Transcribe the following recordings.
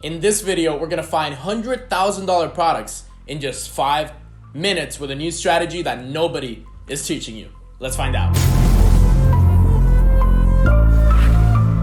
In this video, we're gonna find $100,000 products in just 5 minutes with a new strategy that nobody is teaching you. Let's find out.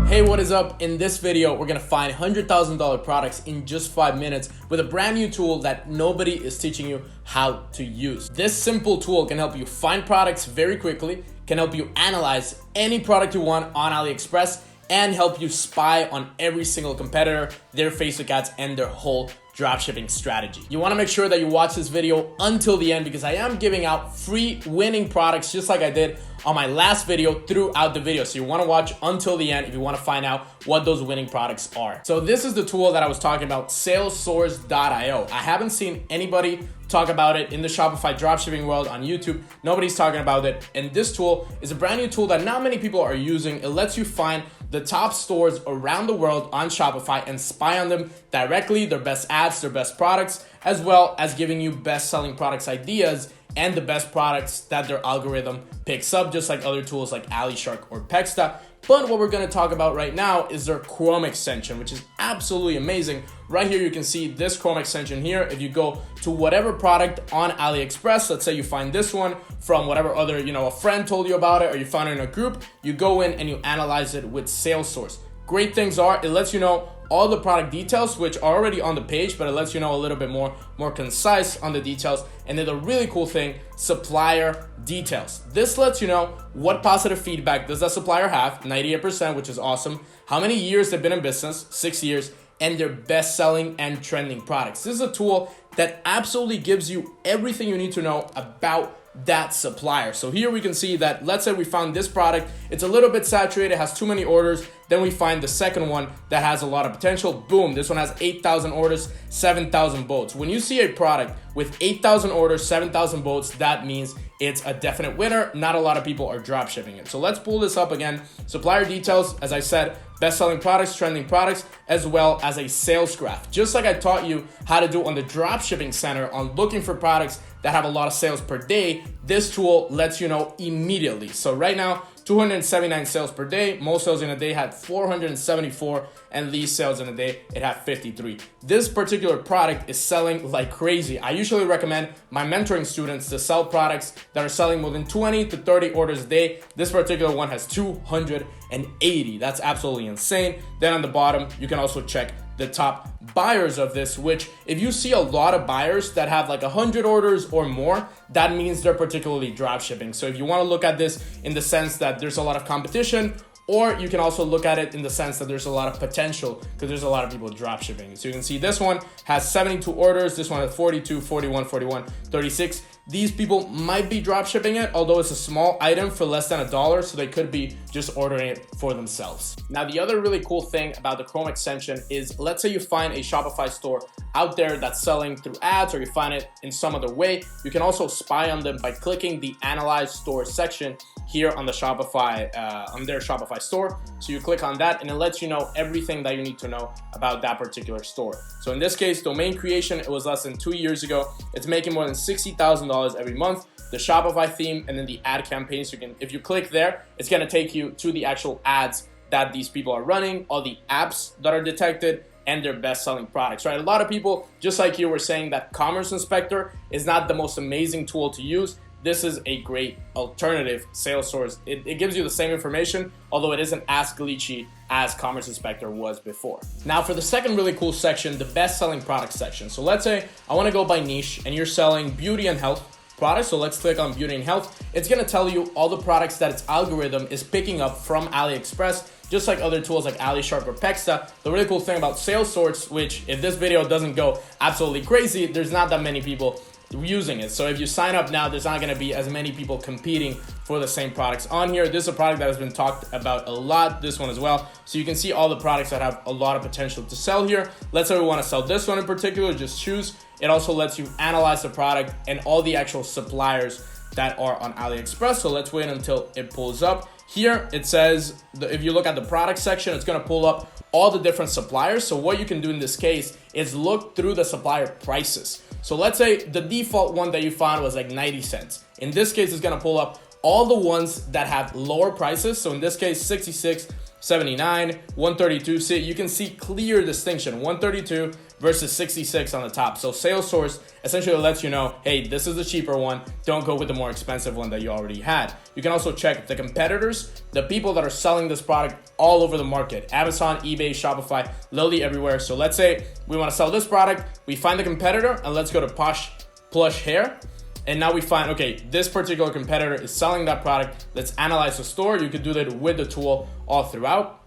Hey, what is up? In this video, we're gonna find $100,000 products in just 5 minutes with a brand new tool that nobody is teaching you how to use. This simple tool can help you find products very quickly, can help you analyze any product you want on AliExpress, and help you spy on every single competitor, their Facebook ads, and their whole dropshipping strategy. You wanna make sure that you watch this video until the end because I am giving out free winning products just like I did on my last video throughout the video. So you wanna watch until the end if you wanna find out what those winning products are. So this is the tool that I was talking about, soars.io. I haven't seen anybody talk about it in the Shopify dropshipping world on YouTube. Nobody's talking about it. And this tool is a brand new tool that not many people are using. It lets you find the top stores around the world on Shopify and spy on them directly, their best ads, their best products, as well as giving you best selling products ideas and the best products that their algorithm picks up, just like other tools like AliShark or Pexta. But what we're gonna talk about right now is their Chrome extension, which is absolutely amazing. Right here, you can see this Chrome extension here. If you go to whatever product on AliExpress, let's say you find this one from whatever other, a friend told you about it or you found it in a group, you go in and you analyze it with Salesforce. Great things are, it lets you know all the product details, which are already on the page, but it lets you know a little bit more concise on the details. And then the really cool thing, supplier details. This lets you know what positive feedback does that supplier have, 98%, which is awesome. How many years they've been in business, 6 years, and their best selling and trending products. This is a tool that absolutely gives you everything you need to know about that supplier. So here we can see that, let's say we found this product, it's a little bit saturated, has too many orders. Then we find the second one that has a lot of potential. Boom, this one has 8,000 orders, 7,000 votes. When you see a product with 8,000 orders, 7,000 votes, that means it's a definite winner. Not a lot of people are drop shipping it. So let's pull this up again. Supplier details, as I said, best-selling products, trending products, as well as a sales graph. Just like I taught you how to do on the dropshipping center on looking for products that have a lot of sales per day, this tool lets you know immediately. So right now, 279 sales per day. Most sales in a day had 474, and least sales in a day, it had 53. This particular product is selling like crazy. I usually recommend my mentoring students to sell products that are selling more than 20 to 30 orders a day. This particular one has 280. That's absolutely insane. Then on the bottom, you can also check the top buyers of this, which if you see a lot of buyers that have like 100 orders or more, that means they're particularly drop shipping. So if you want to look at this in the sense that there's a lot of competition, or you can also look at it in the sense that there's a lot of potential because there's a lot of people drop shipping. So you can see this one has 72 orders, this one has 42, 41, 41, 36. These people might be drop shipping it, although it's a small item for less than $1, so they could be just ordering it for themselves. Now, the other really cool thing about the Chrome extension is, let's say you find a Shopify store out there that's selling through ads, or you find it in some other way. You can also spy on them by clicking the Analyze Store section here on the Shopify, on their Shopify store. So you click on that and it lets you know everything that you need to know about that particular store. So in this case, domain creation, it was less than 2 years ago. It's making more than $60,000 every month. The Shopify theme and then the ad campaigns, you can, if you click there, it's gonna take you to the actual ads that these people are running, all the apps that are detected, and their best-selling products, right? A lot of people, just like you, were saying that Commerce Inspector is not the most amazing tool to use. This is a great alternative sales source. It gives you the same information, although it isn't as glitchy as Commerce Inspector was before. Now for the second really cool section, the best-selling product section. So let's say I wanna go by niche and you're selling beauty and health products. So let's click on beauty and health. It's gonna tell you all the products that its algorithm is picking up from AliExpress, just like other tools like AliShark or Pexta. The really cool thing about Salesforce, which if this video doesn't go absolutely crazy, there's not that many people using it. So if you sign up now, there's not going to be as many people competing for the same products on here. This is a product that has been talked about a lot, this one as well. So you can see all the products that have a lot of potential to sell here. Let's say we want to sell this one in particular, just choose. It also lets you analyze the product and all the actual suppliers that are on AliExpress. So let's wait until it pulls up. Here it says, if you look at the product section, it's going to pull up all the different suppliers. So what you can do in this case is look through the supplier prices. So let's say the default one that you found was like 90 cents. In this case, it's going to pull up all the ones that have lower prices. So in this case, 66, 79, 132. See, you can see clear distinction, 132 versus 66 on the top. So sales source essentially lets you know, hey, this is the cheaper one. Don't go with the more expensive one that you already had. You can also check the competitors, the people that are selling this product all over the market. Amazon, eBay, Shopify, literally everywhere. So let's say we want to sell this product. We find the competitor and let's go to Posh Plush Hair. And now we find, okay, this particular competitor is selling that product. Let's analyze the store. You could do that with the tool all throughout.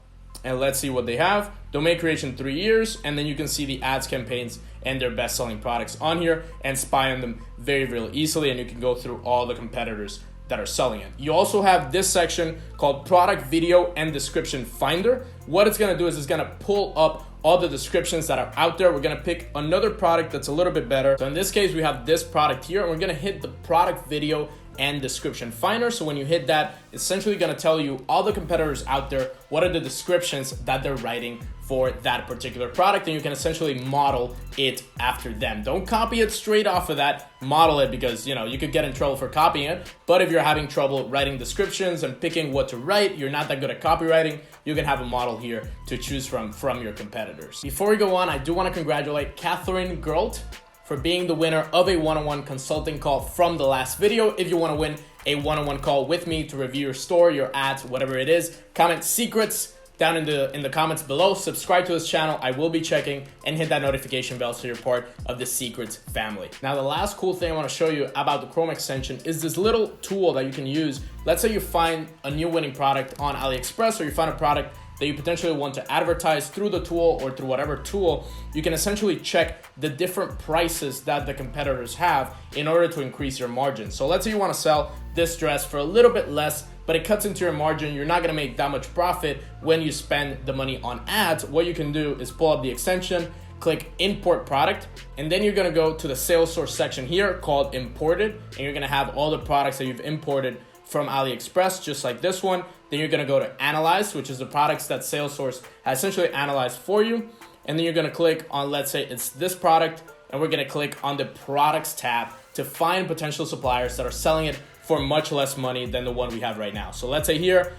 And let's see what they have. Domain creation 3 years. And then you can see the ads campaigns and their best selling products on here and spy on them very, very easily. And you can go through all the competitors that are selling it. You also have this section called Product Video and Description Finder. What it's gonna do is it's gonna pull up all the descriptions that are out there. We're gonna pick another product that's a little bit better. So in this case, we have this product here, and we're gonna hit the Product Video and Description Finder. So when you hit that, it's essentially gonna tell you all the competitors out there, what are the descriptions that they're writing for that particular product, and you can essentially model it after them. Don't copy it straight off of that, model it, because you could get in trouble for copying it. But if you're having trouble writing descriptions and picking what to write, you're not that good at copywriting, you can have a model here to choose from your competitors. Before we go on, I do want to congratulate Catherine Gerlt for being the winner of a one-on-one consulting call from the last video. If you want to win a one-on-one call with me to review your store, your ads, whatever it is, comment secrets down in the comments below. Subscribe to this channel. I will be checking, and hit that notification bell so you're part of the secrets family. Now, the last cool thing I want to show you about the Chrome extension is this little tool that you can use. Let's say you find a new winning product on AliExpress, or you find a product that you potentially want to advertise through the tool or through whatever tool. You can essentially check the different prices that the competitors have in order to increase your margin. So let's say you want to sell this dress for a little bit less, but it cuts into your margin. You're not gonna make that much profit when you spend the money on ads. What you can do is pull up the extension, click import product, and then you're gonna go to the sales source section here called imported, and you're gonna have all the products that you've imported from AliExpress, just like this one. Then you're gonna go to analyze, which is the products that Salesforce has essentially analyzed for you. And then you're gonna click on, let's say it's this product, and we're gonna click on the products tab to find potential suppliers that are selling it for much less money than the one we have right now. So let's say here,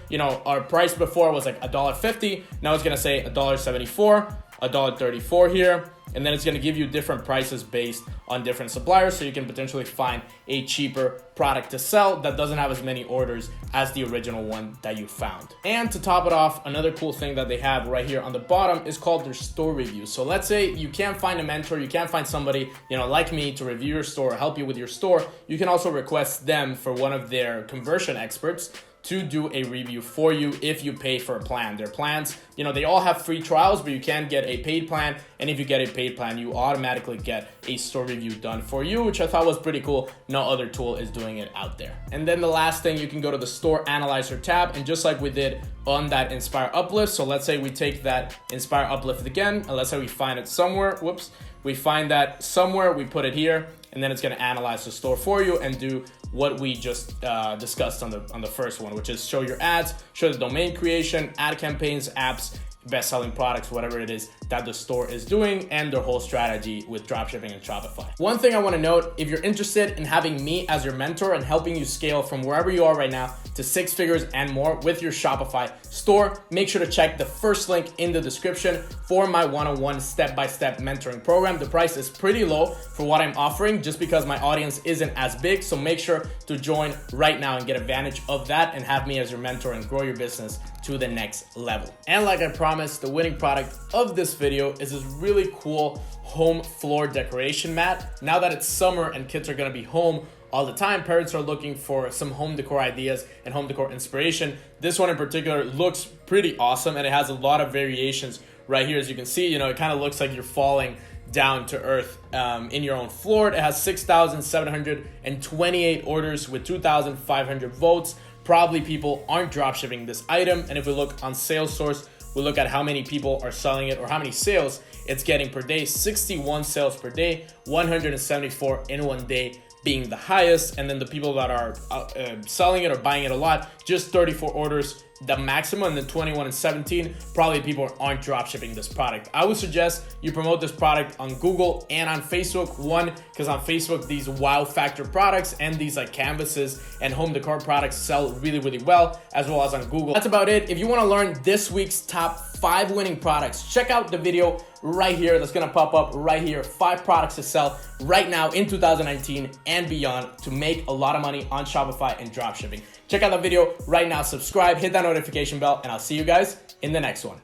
our price before was like $1.50. Now it's gonna say $1.74, $1.34 here. And then it's gonna give you different prices based on different suppliers, so you can potentially find a cheaper product to sell that doesn't have as many orders as the original one that you found. And to top it off, another cool thing that they have right here on the bottom is called their store reviews. So let's say you can't find a mentor, you can't find somebody, like me to review your store or help you with your store. You can also request them for one of their conversion experts to do a review for you if you pay for a plan. Their plans, they all have free trials, but you can get a paid plan. And if you get a paid plan, you automatically get a store review done for you, which I thought was pretty cool. No other tool is doing it out there. And then the last thing, you can go to the store analyzer tab, and just like we did on that Inspire Uplift. So let's say we take that Inspire Uplift again, and let's say we find it somewhere. We find that somewhere, we put it here, and then it's gonna analyze the store for you and do what we just discussed on the first one, which is show your ads, show the domain creation, ad campaigns, apps, best-selling products, whatever it is that the store is doing, and their whole strategy with dropshipping and Shopify. One thing I want to note, if you're interested in having me as your mentor and helping you scale from wherever you are right now to 6 figures and more with your Shopify store, make sure to check the first link in the description for my one-on-one step-by-step mentoring program. The price is pretty low for what I'm offering just because my audience isn't as big, so make sure to join right now and get advantage of that and have me as your mentor and grow your business to the next level. And like I promised, the winning product of this video is this really cool home floor decoration mat. Now that it's summer and kids are gonna be home all the time, parents are looking for some home decor ideas and home decor inspiration. This one in particular looks pretty awesome, and it has a lot of variations right here. As you can see, it kind of looks like you're falling down to earth in your own floor. It has 6,728 orders with 2,500 votes. Probably people aren't dropshipping this item. And if we look on sales source, we look at how many people are selling it or how many sales it's getting per day. 61 sales per day, 174 in one day being the highest. And then the people that are selling it or buying it a lot, just 34 orders the maximum, and then 21 and 17, probably people aren't dropshipping this product. I would suggest you promote this product on Google and on Facebook. One, because on Facebook, these wow factor products and these like canvases and home decor products sell really, really well, as well as on Google. That's about it. If you want to learn this week's top 5 winning products, check out the video right here that's gonna pop up right here. 5 products to sell right now in 2019 and beyond to make a lot of money on Shopify and dropshipping. Check out the video right now, subscribe, hit that notification bell, and I'll see you guys in the next one.